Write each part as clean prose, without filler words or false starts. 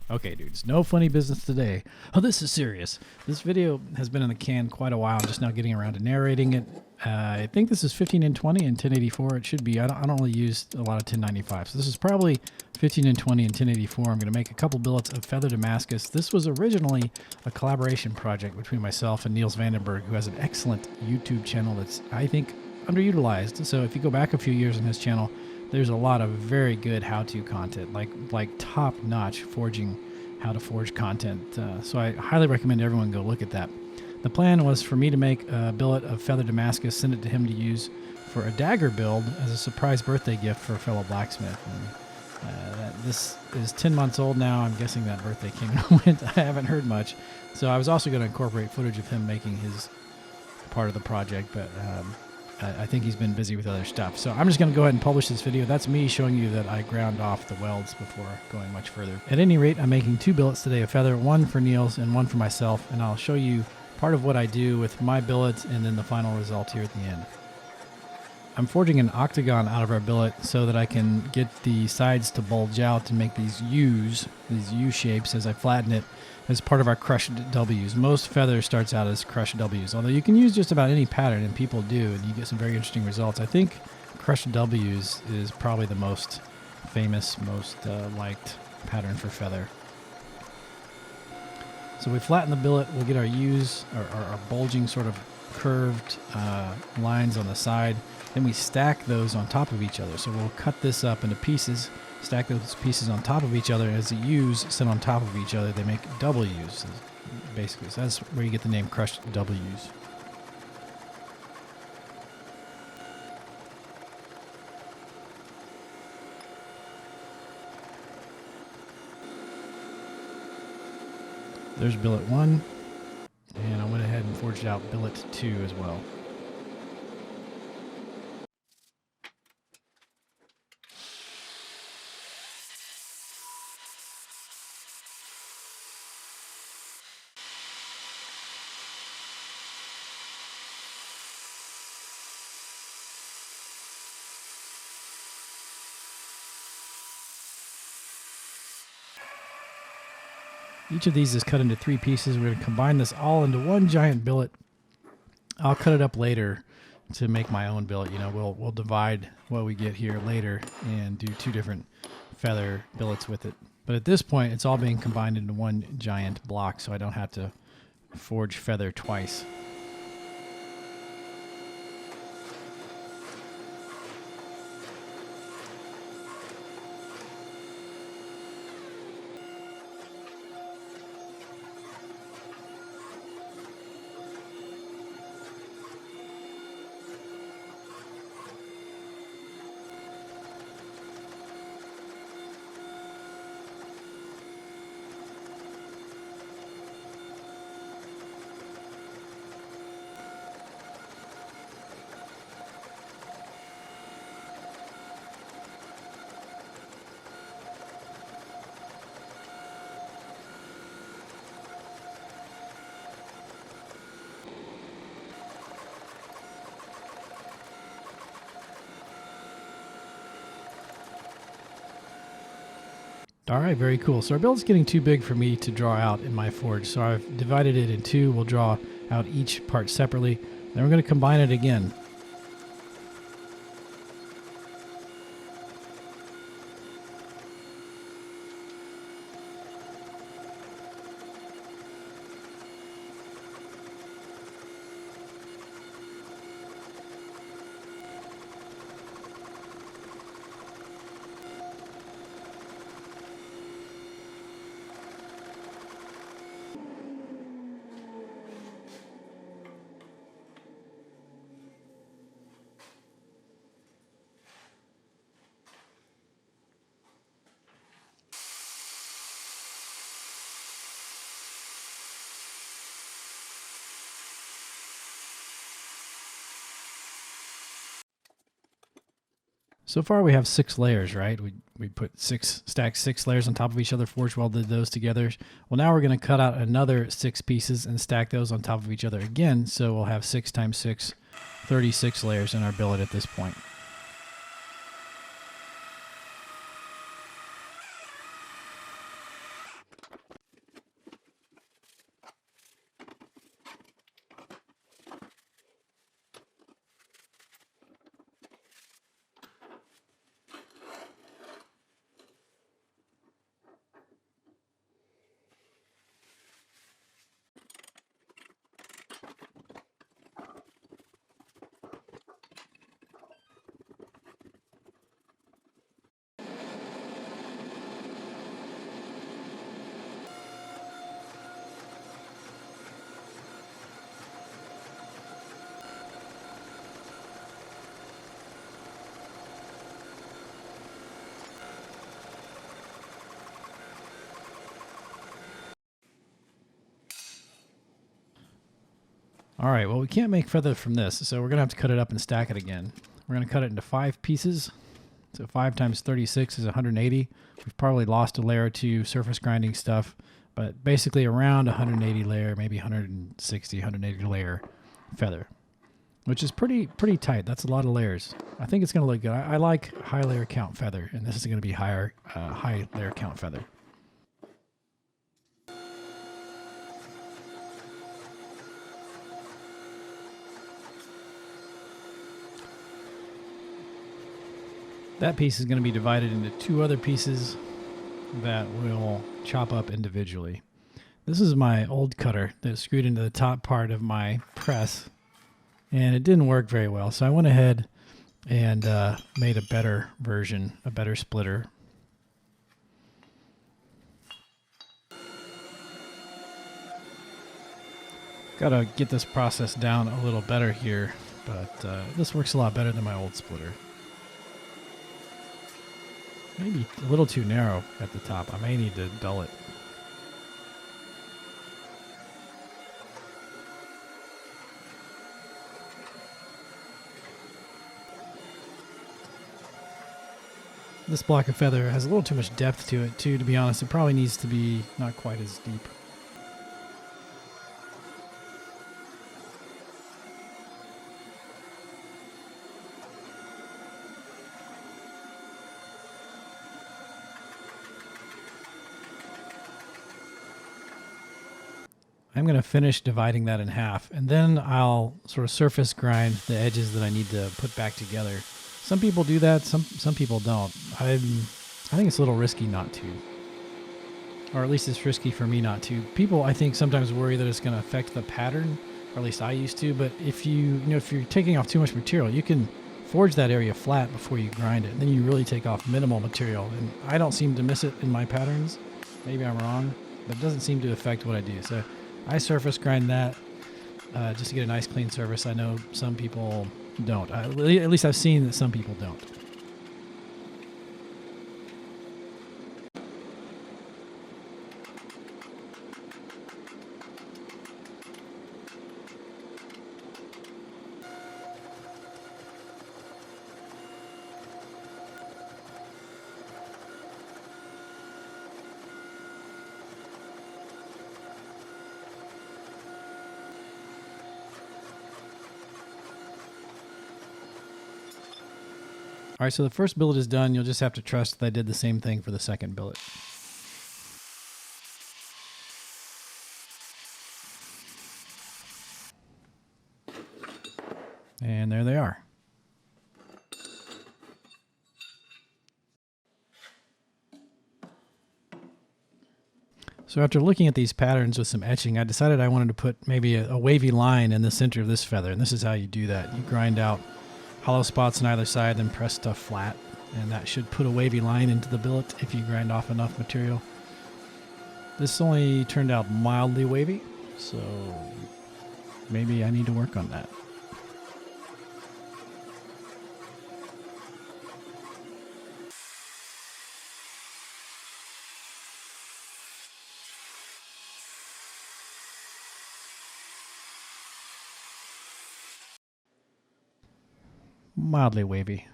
Okay, dudes, no funny business today. Oh, this is serious. This video has been in the can quite a while. I'm just now getting around to narrating it. I think this is 15 and 20 and 1084. It should be. I don't really use a lot of 1095. So this is probably 15 and 20 and 1084. I'm going to make a couple billets of feather Damascus. This was originally a collaboration project between myself and Niels Vandenberg, who has an excellent YouTube channel that's, I think, underutilized. So if you go back a few years on his channel, there's a lot of very good how-to content, like top-notch forging, how to forge content. So I highly recommend everyone go look at that. The plan was for me to make a billet of feather Damascus, send it to him to use for a dagger build as a surprise birthday gift for a fellow blacksmith. And, this is 10 months old now. I'm guessing that birthday came and went. I haven't heard much. So I was also going to incorporate footage of him making his part of the project, but I think he's been busy with other stuff. So I'm just going to go ahead and publish this video. That's me showing you that I ground off the welds before going much further. At any rate, I'm making two billets today of feather, one for Niels and one for myself, and I'll show you part of what I do with my billets and then the final result here at the end. I'm forging an octagon out of our billet so that I can get the sides to bulge out and make these U's, these U shapes as I flatten it as part of our crushed W's. Most feather starts out as crushed W's, although you can use just about any pattern, and people do, and you get some very interesting results. I think crushed W's is probably the most famous, most liked pattern for feather. So we flatten the billet, we'll get our U's, our bulging sort of curved lines on the side. Then we stack those on top of each other. So we'll cut this up into pieces, stack those pieces on top of each other. As the U's sit on top of each other, they make W's, basically. So that's where you get the name crushed W's. There's billet 1, and I went ahead and forged out billet 2 as well. Each of these is cut into 3 pieces. We're going to combine this all into one giant billet. I'll cut it up later to make my own billet. You know, we'll divide what we get here later and do 2 different feather billets with it. But at this point, it's all being combined into one giant block, so I don't have to forge feather twice. All right, very cool. So our build's getting too big for me to draw out in my forge, so I've divided it in 2. We'll draw out each part separately. Then we're going to combine it again. So far we have 6 layers, right? We put stacked 6 layers on top of each other, forge welded those together. Well, now we're going to cut out another 6 pieces and stack those on top of each other again. So we'll have 6 times 6, 36 layers in our billet at this point. All right, well, we can't make feather from this, so we're going to have to cut it up and stack it again. We're going to cut it into 5 pieces. So 5 times 36 is 180. We've probably lost a layer or two surface grinding stuff, but basically around 180 layer, maybe 160, 180 layer feather, which is pretty tight. That's a lot of layers. I think it's going to look good. I like high layer count feather, and this is going to be high layer count feather. That piece is going to be divided into 2 other pieces that we'll chop up individually. This is my old cutter that's screwed into the top part of my press, and it didn't work very well. So I went ahead and made a better version, a better splitter. Gotta get this process down a little better here, but this works a lot better than my old splitter. Maybe a little too narrow at the top. I may need to dull it. This block of feather has a little too much depth to it too, to be honest. It probably needs to be not quite as deep. I'm going to finish dividing that in half, and then I'll sort of surface grind the edges that I need to put back together. Some people do that, some people don't. I think it's a little risky not to. Or at least it's risky for me not to. People, I think, sometimes worry that it's going to affect the pattern, or at least I used to, but if if you're taking off too much material, you can forge that area flat before you grind it. Then you really take off minimal material, and I don't seem to miss it in my patterns. Maybe I'm wrong, but it doesn't seem to affect what I do. So I surface grind that just to get a nice clean surface. I know some people don't. At least I've seen that some people don't. All right, so the first billet is done. You'll just have to trust that I did the same thing for the second billet. And there they are. So after looking at these patterns with some etching, I decided I wanted to put maybe a wavy line in the center of this feather. And this is how you do that. You grind out hollow spots on either side, then press stuff flat, and that should put a wavy line into the billet if you grind off enough material. This only turned out mildly wavy, so maybe I need to work on that. Mildly wavy.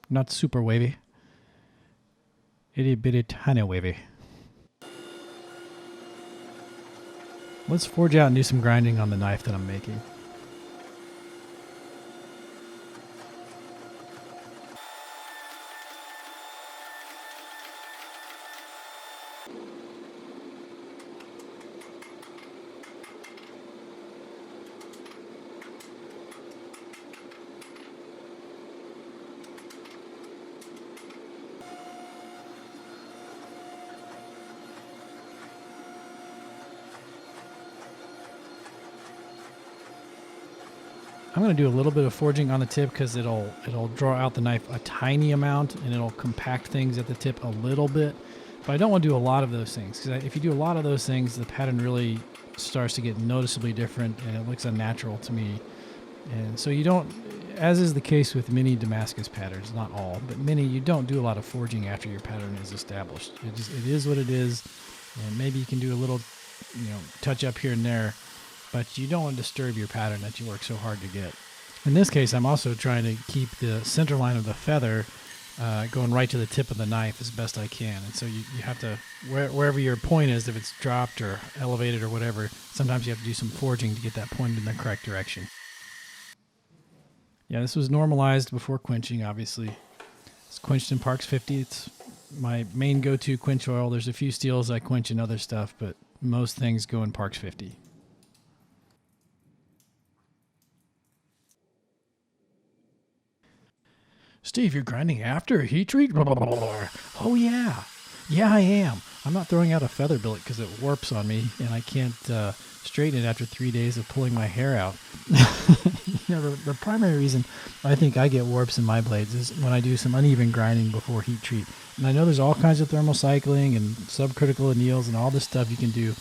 Not super wavy. Itty bitty tiny wavy. Let's forge out and do some grinding on the knife that I'm making. I'm going to do a little bit of forging on the tip because it'll draw out the knife a tiny amount and it'll compact things at the tip a little bit. But I don't want to do a lot of those things because if you do a lot of those things, the pattern really starts to get noticeably different and it looks unnatural to me. And so you don't, as is the case with many Damascus patterns, not all, but many, you don't do a lot of forging after your pattern is established. It is what it is, and maybe you can do a little, touch up here and there. but you don't want to disturb your pattern that you work so hard to get. In this case, I'm also trying to keep the center line of the feather going right to the tip of the knife as best I can. And so you have to, wherever your point is, if it's dropped or elevated or whatever, sometimes you have to do some forging to get that point in the correct direction. Yeah, this was normalized before quenching, obviously. It's quenched in Parks 50. It's my main go-to quench oil. There's a few steels I quench in other stuff, but most things go in Parks 50. Steve, you're grinding after a heat treat? Oh, yeah. Yeah, I am. I'm not throwing out a feather billet because it warps on me, and I can't straighten it after 3 days of pulling my hair out. The primary reason I think I get warps in my blades is when I do some uneven grinding before heat treat. And I know there's all kinds of thermal cycling and subcritical anneals and all this stuff you can do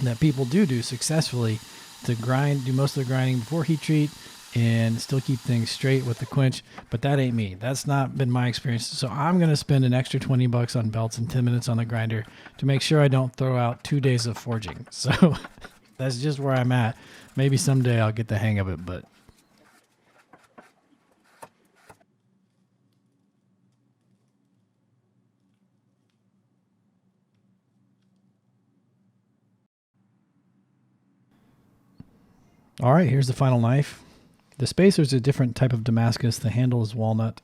that people do successfully to do most of the grinding before heat treat and still keep things straight with the quench, but that ain't me. That's not been my experience. So I'm going to spend an extra $20 on belts and 10 minutes on the grinder to make sure I don't throw out 2 days of forging. So that's just where I'm at. Maybe someday I'll get the hang of it, but all right, here's the final knife. The spacer's a different type of Damascus. The handle is walnut.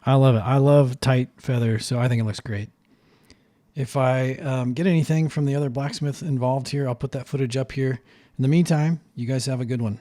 I love it. I love tight feather, so I think it looks great. If I get anything from the other blacksmith involved here, I'll put that footage up here. In the meantime, you guys have a good one.